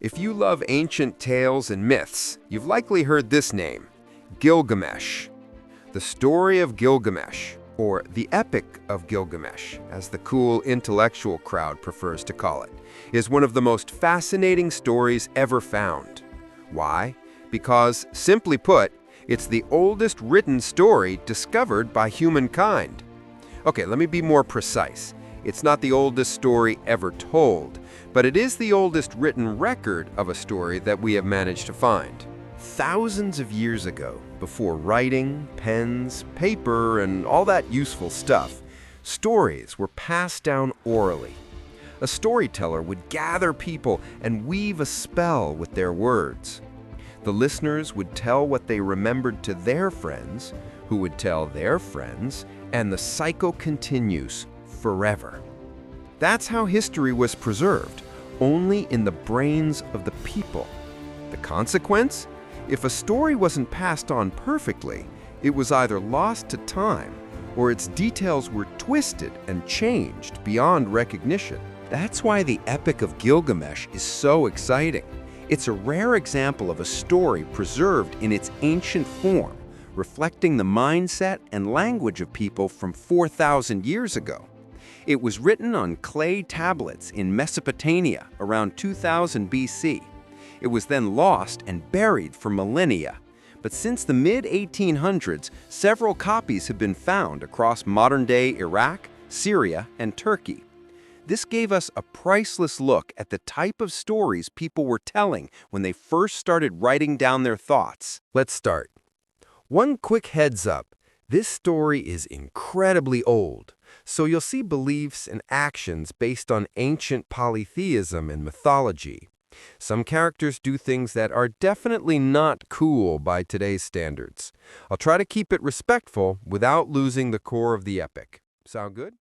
If you love ancient tales and myths, you've likely heard this name, Gilgamesh. The story of Gilgamesh, or the Epic of Gilgamesh, as the cool intellectual crowd prefers to call it, is one of the most fascinating stories ever found. Why? Because, simply put, it's the oldest written story discovered by humankind. Okay, let me be more precise. It's not the oldest story ever told, but it is the oldest written record of a story that we have managed to find. Thousands of years ago, before writing, pens, paper, and all that useful stuff, stories were passed down orally. A storyteller would gather people and weave a spell with their words. The listeners would tell what they remembered to their friends, who would tell their friends, and the cycle continues forever. That's how history was preserved, only in the brains of the people. The consequence? If a story wasn't passed on perfectly, it was either lost to time or its details were twisted and changed beyond recognition. That's why the Epic of Gilgamesh is so exciting. It's a rare example of a story preserved in its ancient form, reflecting the mindset and language of people from 4,000 years ago. It was written on clay tablets in Mesopotamia around 2000 BC. It was then lost and buried for millennia. But since the mid-1800s, several copies have been found across modern-day Iraq, Syria, and Turkey. This gave us a priceless look at the type of stories people were telling when they first started writing down their thoughts. Let's start. One quick heads up. This story is incredibly old, so you'll see beliefs and actions based on ancient polytheism and mythology. Some characters do things that are definitely not cool by today's standards. I'll try to keep it respectful without losing the core of the epic. Sound good?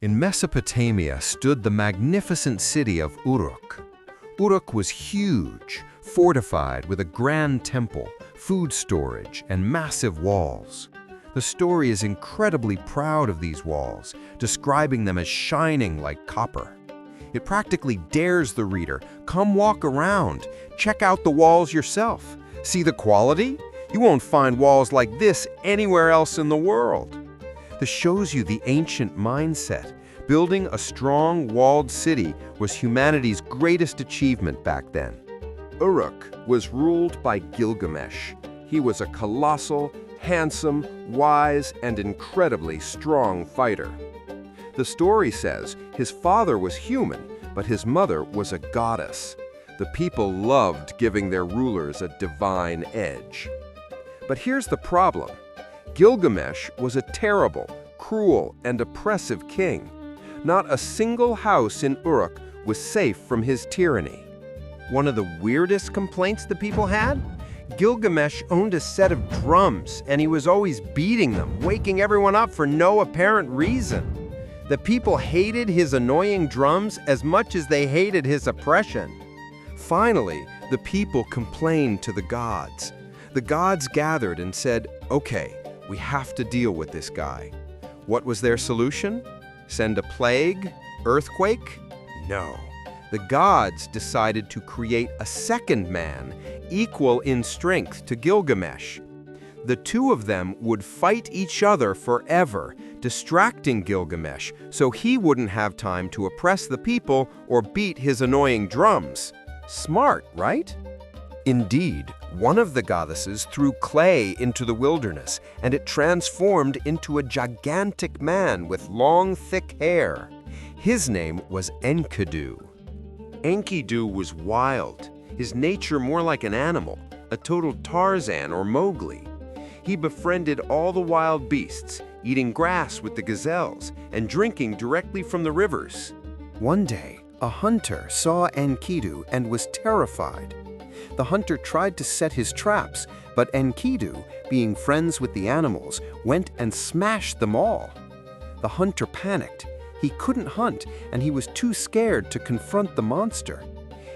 In Mesopotamia stood the magnificent city of Uruk. Uruk was huge, fortified with a grand temple, food storage, and massive walls. The story is incredibly proud of these walls, describing them as shining like copper. It practically dares the reader, come walk around, check out the walls yourself. See the quality? You won't find walls like this anywhere else in the world. This shows you the ancient mindset. Building a strong, walled city was humanity's greatest achievement back then. Uruk was ruled by Gilgamesh. He was a colossal, handsome, wise, and incredibly strong fighter. The story says his father was human, but his mother was a goddess. The people loved giving their rulers a divine edge. But here's the problem. Gilgamesh was a terrible, cruel, and oppressive king. Not a single house in Uruk was safe from his tyranny. One of the weirdest complaints the people had? Gilgamesh owned a set of drums, and he was always beating them, waking everyone up for no apparent reason. The people hated his annoying drums as much as they hated his oppression. Finally, the people complained to the gods. The gods gathered and said, "Okay, we have to deal with this guy." What was their solution? Send a plague? Earthquake? No. The gods decided to create a second man, equal in strength to Gilgamesh. The two of them would fight each other forever, distracting Gilgamesh so he wouldn't have time to oppress the people or beat his annoying drums. Smart, right? Indeed, one of the goddesses threw clay into the wilderness, and it transformed into a gigantic man with long, thick hair. His name was Enkidu. Enkidu was wild, his nature more like an animal, a total Tarzan or Mowgli. He befriended all the wild beasts, eating grass with the gazelles and drinking directly from the rivers. One day, a hunter saw Enkidu and was terrified. The hunter tried to set his traps, but Enkidu, being friends with the animals, went and smashed them all. The hunter panicked. He couldn't hunt, and he was too scared to confront the monster.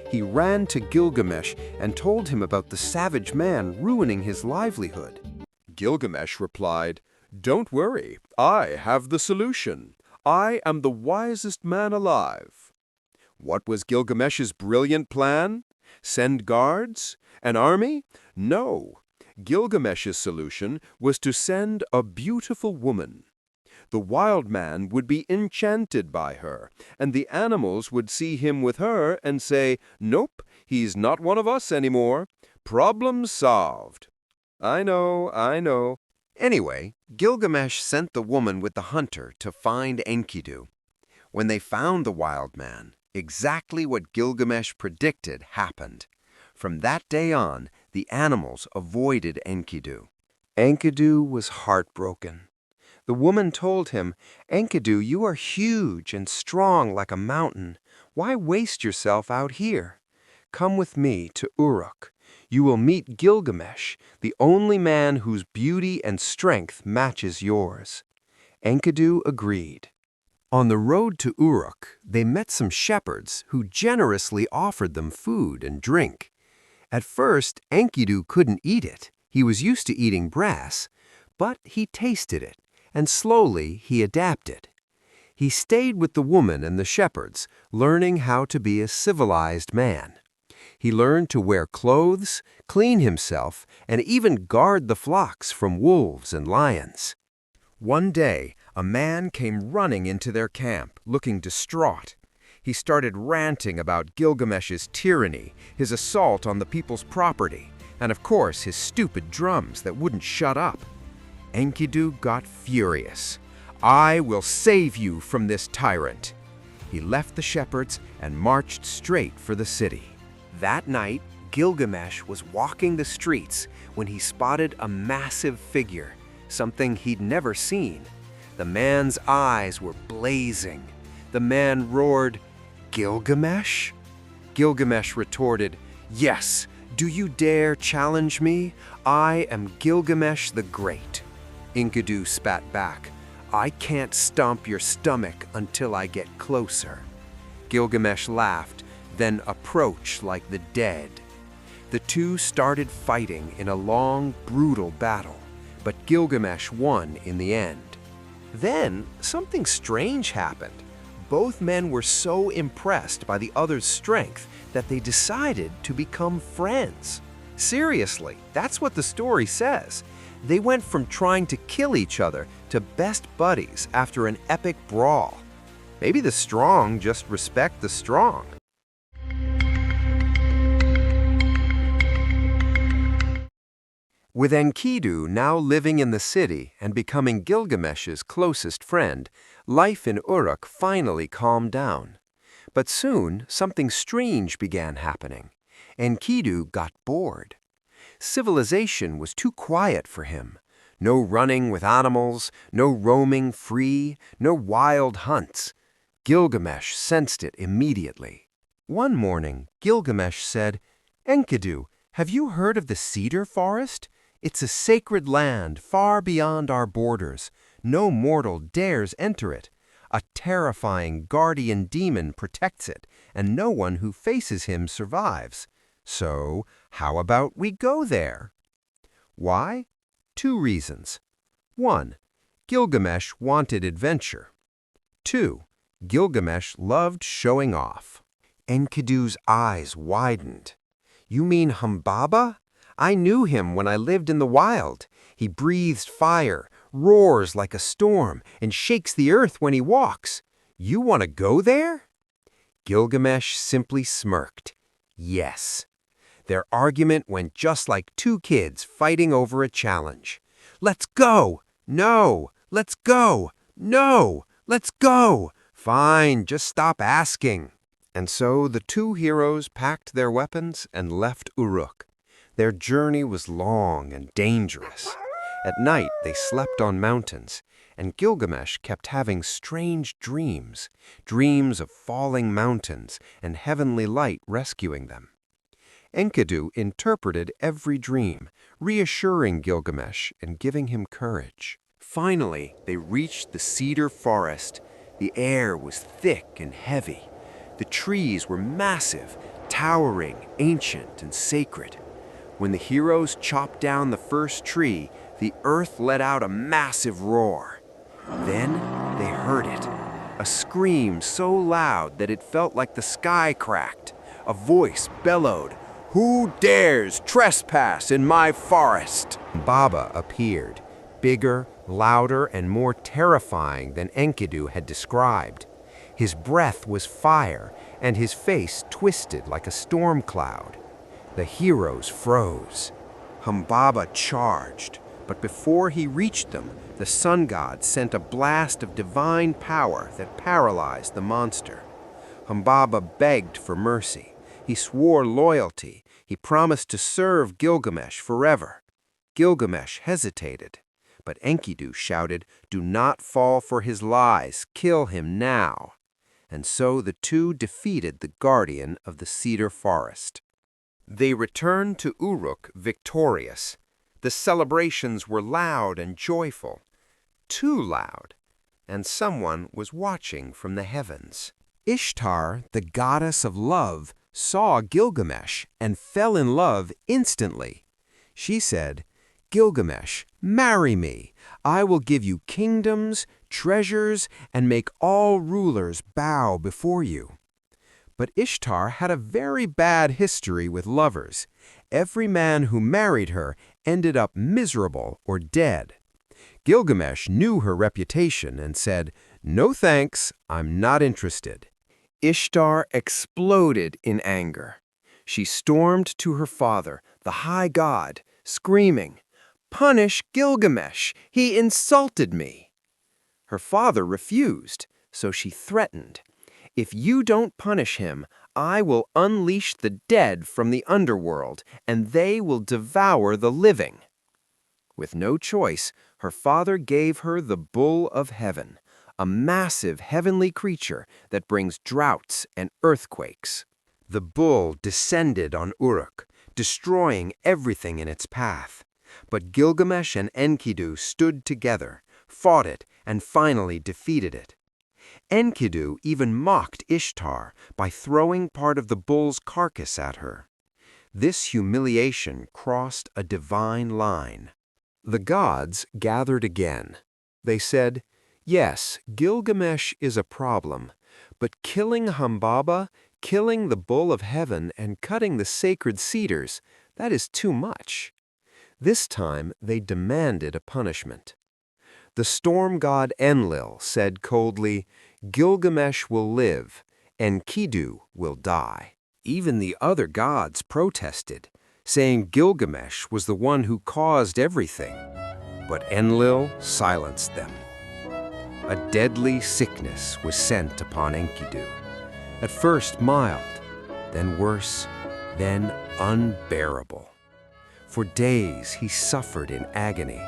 He ran to Gilgamesh and told him about the savage man ruining his livelihood. Gilgamesh replied, "Don't worry, I have the solution. I am the wisest man alive. What was Gilgamesh's brilliant plan? Send guards? An army? No. Gilgamesh's solution was to send a beautiful woman. The wild man would be enchanted by her, and the animals would see him with her and say, "Nope, he's not one of us anymore. Problem solved." I know. Anyway, Gilgamesh sent the woman with the hunter to find Enkidu. When they found the wild man, exactly what Gilgamesh predicted happened. From that day on, the animals avoided Enkidu. Enkidu was heartbroken. The woman told him, "Enkidu, you are huge and strong like a mountain. Why waste yourself out here? Come with me to Uruk. You will meet Gilgamesh, the only man whose beauty and strength matches yours." Enkidu agreed. On the road to Uruk, they met some shepherds who generously offered them food and drink. At first, Enkidu couldn't eat it. He was used to eating grass, but he tasted it, and slowly he adapted. He stayed with the woman and the shepherds, learning how to be a civilized man. He learned to wear clothes, clean himself, and even guard the flocks from wolves and lions. One day, a man came running into their camp, looking distraught. He started ranting about Gilgamesh's tyranny, his assault on the people's property, and of course his stupid drums that wouldn't shut up. Enkidu got furious. "I will save you from this tyrant." He left the shepherds and marched straight for the city. That night, Gilgamesh was walking the streets when he spotted a massive figure, something he'd never seen. The man's eyes were blazing. The man roared, "Gilgamesh?" Gilgamesh retorted, "Yes, do you dare challenge me? I am Gilgamesh the Great." Enkidu spat back, "I can't stomp your stomach until I get closer." Gilgamesh laughed, then approached like the dead. The two started fighting in a long, brutal battle, but Gilgamesh won in the end. Then something strange happened. Both men were so impressed by the other's strength that they decided to become friends. Seriously, that's what the story says. They went from trying to kill each other to best buddies after an epic brawl. Maybe the strong just respect the strong. With Enkidu now living in the city and becoming Gilgamesh's closest friend, life in Uruk finally calmed down. But soon, something strange began happening. Enkidu got bored. Civilization was too quiet for him. No running with animals, no roaming free, no wild hunts. Gilgamesh sensed it immediately. One morning, Gilgamesh said, "Enkidu, have you heard of the cedar forest? It's a sacred land far beyond our borders. No mortal dares enter it. A terrifying guardian demon protects it, and no one who faces him survives. So, how about we go there?" Why? 2 reasons. 1. Gilgamesh wanted adventure. 2. Gilgamesh loved showing off. Enkidu's eyes widened. "You mean Humbaba? I knew him when I lived in the wild. He breathes fire, roars like a storm, and shakes the earth when he walks. You want to go there?" Gilgamesh simply smirked. Yes. Their argument went just like 2 kids fighting over a challenge. "Let's go!" "No!" "Let's go!" "No!" "Let's go!" "Fine, just stop asking." And so the 2 heroes packed their weapons and left Uruk. Their journey was long and dangerous. At night, they slept on mountains, and Gilgamesh kept having strange dreams, dreams of falling mountains and heavenly light rescuing them. Enkidu interpreted every dream, reassuring Gilgamesh and giving him courage. Finally, they reached the cedar forest. The air was thick and heavy. The trees were massive, towering, ancient, and sacred. When the heroes chopped down the first tree, the earth let out a massive roar. Then they heard it, a scream so loud that it felt like the sky cracked. A voice bellowed, "Who dares trespass in my forest?" Baba appeared, bigger, louder, and more terrifying than Enkidu had described. His breath was fire, and his face twisted like a storm cloud. The heroes froze. Humbaba charged, but before he reached them, the sun god sent a blast of divine power that paralyzed the monster. Humbaba begged for mercy. He swore loyalty. He promised to serve Gilgamesh forever. Gilgamesh hesitated, but Enkidu shouted, "Do not fall for his lies. Kill him now." And so the two defeated the guardian of the cedar forest. They returned to Uruk victorious. The celebrations were loud and joyful, too loud, and someone was watching from the heavens. Ishtar, the goddess of love, saw Gilgamesh and fell in love instantly. She said, "Gilgamesh, marry me. I will give you kingdoms, treasures, and make all rulers bow before you." But Ishtar had a very bad history with lovers. Every man who married her ended up miserable or dead. Gilgamesh knew her reputation and said, "No thanks, I'm not interested." Ishtar exploded in anger. She stormed to her father, the high god, screaming, "Punish Gilgamesh! He insulted me!" Her father refused, so she threatened, "If you don't punish him, I will unleash the dead from the underworld, and they will devour the living." With no choice, her father gave her the bull of heaven, a massive heavenly creature that brings droughts and earthquakes. The bull descended on Uruk, destroying everything in its path. But Gilgamesh and Enkidu stood together, fought it, and finally defeated it. Enkidu even mocked Ishtar by throwing part of the bull's carcass at her. This humiliation crossed a divine line. The gods gathered again. They said, "Yes, Gilgamesh is a problem, but killing Humbaba, killing the bull of heaven, and cutting the sacred cedars, that is too much." This time they demanded a punishment. The storm god Enlil said coldly, "Gilgamesh will live, Enkidu will die." Even the other gods protested, saying Gilgamesh was the one who caused everything. But Enlil silenced them. A deadly sickness was sent upon Enkidu. At first mild, then worse, then unbearable. For days he suffered in agony.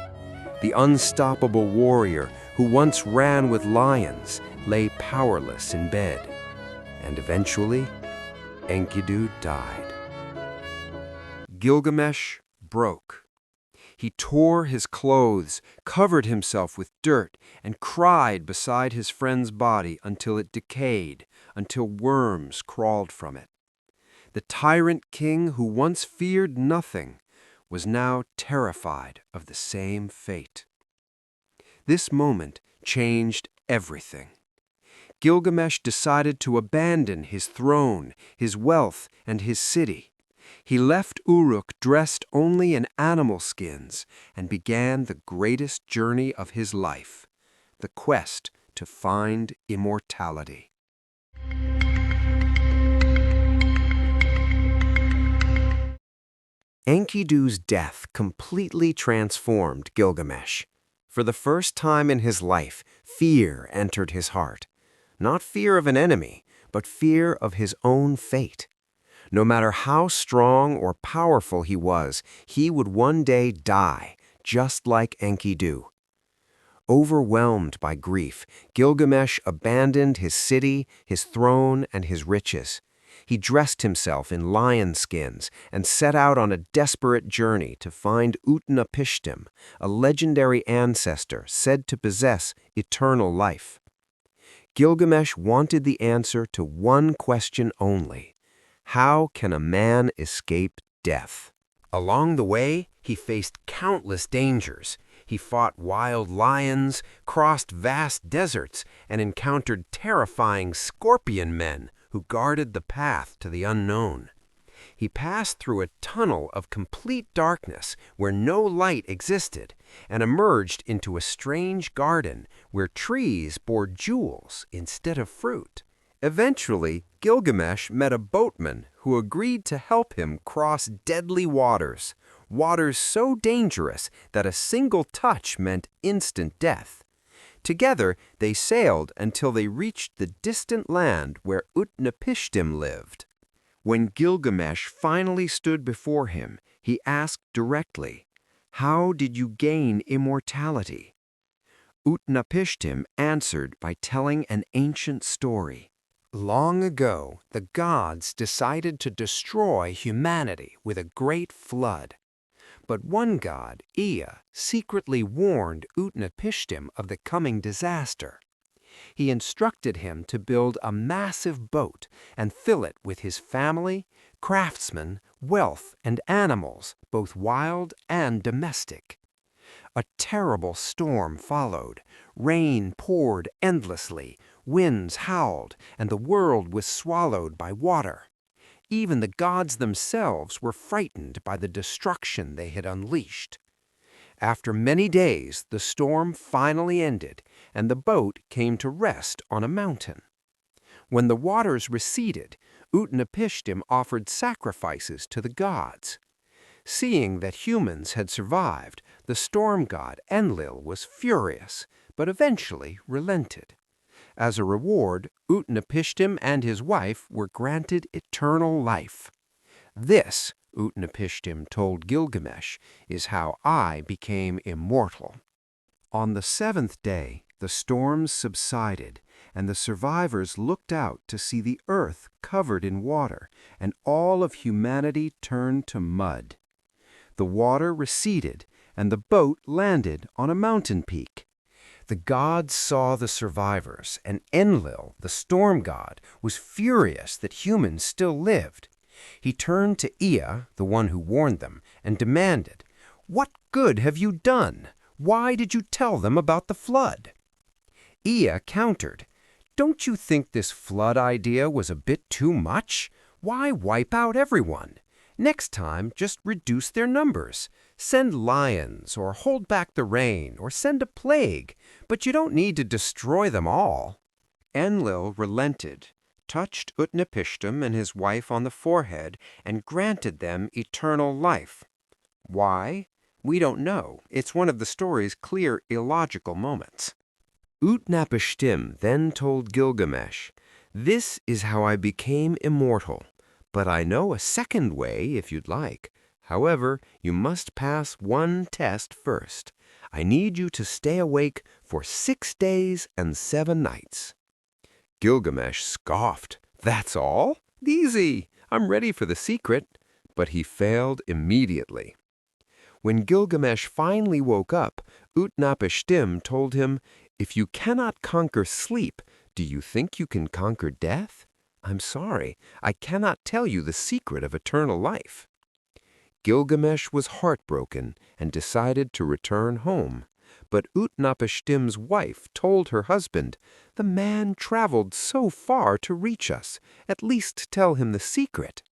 The unstoppable warrior who once ran with lions lay powerless in bed. And eventually, Enkidu died. Gilgamesh broke. He tore his clothes, covered himself with dirt, and cried beside his friend's body until it decayed, until worms crawled from it. The tyrant king who once feared nothing was now terrified of the same fate. This moment changed everything. Gilgamesh decided to abandon his throne, his wealth, and his city. He left Uruk dressed only in animal skins and began the greatest journey of his life, the quest to find immortality. Enkidu's death completely transformed Gilgamesh. For the first time in his life, fear entered his heart. Not fear of an enemy, but fear of his own fate. No matter how strong or powerful he was, he would one day die, just like Enkidu. Overwhelmed by grief, Gilgamesh abandoned his city, his throne, and his riches. He dressed himself in lion skins and set out on a desperate journey to find Utnapishtim, a legendary ancestor said to possess eternal life. Gilgamesh wanted the answer to one question only: how can a man escape death? Along the way, he faced countless dangers. He fought wild lions, crossed vast deserts, and encountered terrifying scorpion men who guarded the path to the unknown. He passed through a tunnel of complete darkness where no light existed and emerged into a strange garden where trees bore jewels instead of fruit. Eventually, Gilgamesh met a boatman who agreed to help him cross deadly waters, waters so dangerous that a single touch meant instant death. Together, they sailed until they reached the distant land where Utnapishtim lived. When Gilgamesh finally stood before him, he asked directly, "How did you gain immortality?" Utnapishtim answered by telling an ancient story. Long ago, the gods decided to destroy humanity with a great flood. But one god, Ea, secretly warned Utnapishtim of the coming disaster. He instructed him to build a massive boat and fill it with his family, craftsmen, wealth, and animals, both wild and domestic. A terrible storm followed. Rain poured endlessly, winds howled, and the world was swallowed by water. Even the gods themselves were frightened by the destruction they had unleashed. After many days, the storm finally ended, and the boat came to rest on a mountain. When the waters receded, Utnapishtim offered sacrifices to the gods. Seeing that humans had survived, the storm god Enlil was furious, but eventually relented. As a reward, Utnapishtim and his wife were granted eternal life. This, Utnapishtim told Gilgamesh, is how I became immortal. On the seventh day, the storms subsided, and the survivors looked out to see the earth covered in water, and all of humanity turned to mud. The water receded, and the boat landed on a mountain peak. The gods saw the survivors, and Enlil, the storm god, was furious that humans still lived. He turned to Ea, the one who warned them, and demanded, "What good have you done? Why did you tell them about the flood?" Ea countered, "Don't you think this flood idea was a bit too much? Why wipe out everyone? Next time, just reduce their numbers. Send lions, or hold back the rain, or send a plague, but you don't need to destroy them all." Enlil relented, touched Utnapishtim and his wife on the forehead, and granted them eternal life. Why? We don't know. It's one of the story's clear illogical moments. Utnapishtim then told Gilgamesh, "This is how I became immortal, but I know a second way if you'd like. However, you must pass one test first. I need you to stay awake for 6 days and 7 nights. Gilgamesh scoffed. "That's all? Easy. I'm ready for the secret." But he failed immediately. When Gilgamesh finally woke up, Utnapishtim told him, "If you cannot conquer sleep, do you think you can conquer death? I'm sorry, I cannot tell you the secret of eternal life." Gilgamesh was heartbroken and decided to return home. But Utnapishtim's wife told her husband, "The man traveled so far to reach us. At least tell him the secret."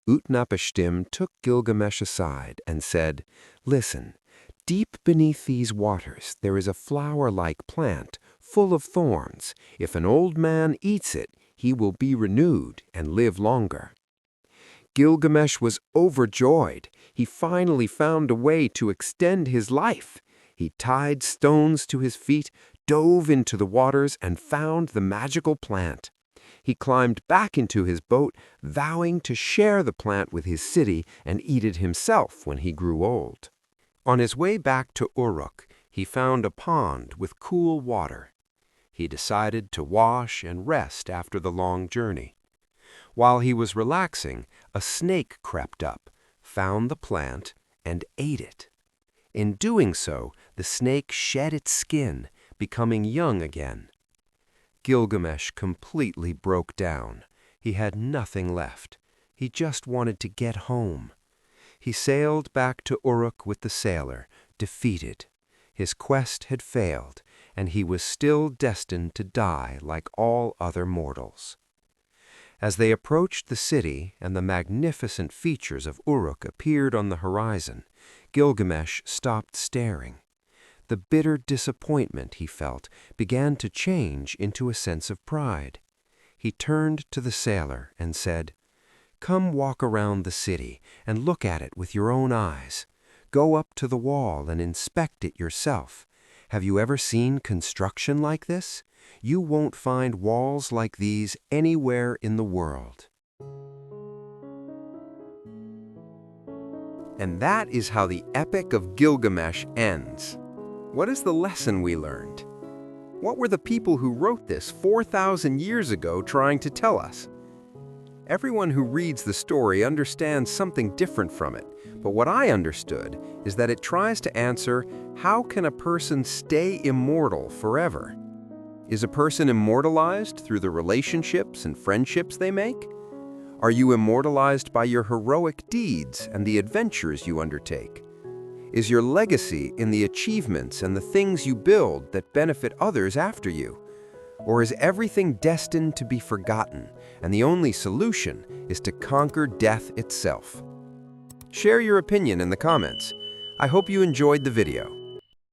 Utnapishtim took Gilgamesh aside and said, "Listen, deep beneath these waters there is a flower-like plant full of thorns. If an old man eats it, he will be renewed and live longer." Gilgamesh was overjoyed. He finally found a way to extend his life. He tied stones to his feet, dove into the waters, and found the magical plant. He climbed back into his boat, vowing to share the plant with his city and eat it himself when he grew old. On his way back to Uruk, he found a pond with cool water. He decided to wash and rest after the long journey. While he was relaxing, a snake crept up, found the plant, and ate it. In doing so, the snake shed its skin, becoming young again. Gilgamesh completely broke down. He had nothing left. He just wanted to get home. He sailed back to Uruk with the sailor, defeated. His quest had failed, and he was still destined to die like all other mortals. As they approached the city and the magnificent features of Uruk appeared on the horizon, Gilgamesh stopped staring. The bitter disappointment he felt began to change into a sense of pride. He turned to the sailor and said, "Come walk around the city and look at it with your own eyes. Go up to the wall and inspect it yourself. Have you ever seen construction like this? You won't find walls like these anywhere in the world." And that is how the Epic of Gilgamesh ends. What is the lesson we learned? What were the people who wrote this 4,000 years ago trying to tell us? Everyone who reads the story understands something different from it, but what I understood is that it tries to answer, how can a person stay immortal forever? Is a person immortalized through the relationships and friendships they make? Are you immortalized by your heroic deeds and the adventures you undertake? Is your legacy in the achievements and the things you build that benefit others after you? Or is everything destined to be forgotten, and the only solution is to conquer death itself? Share your opinion in the comments. I hope you enjoyed the video.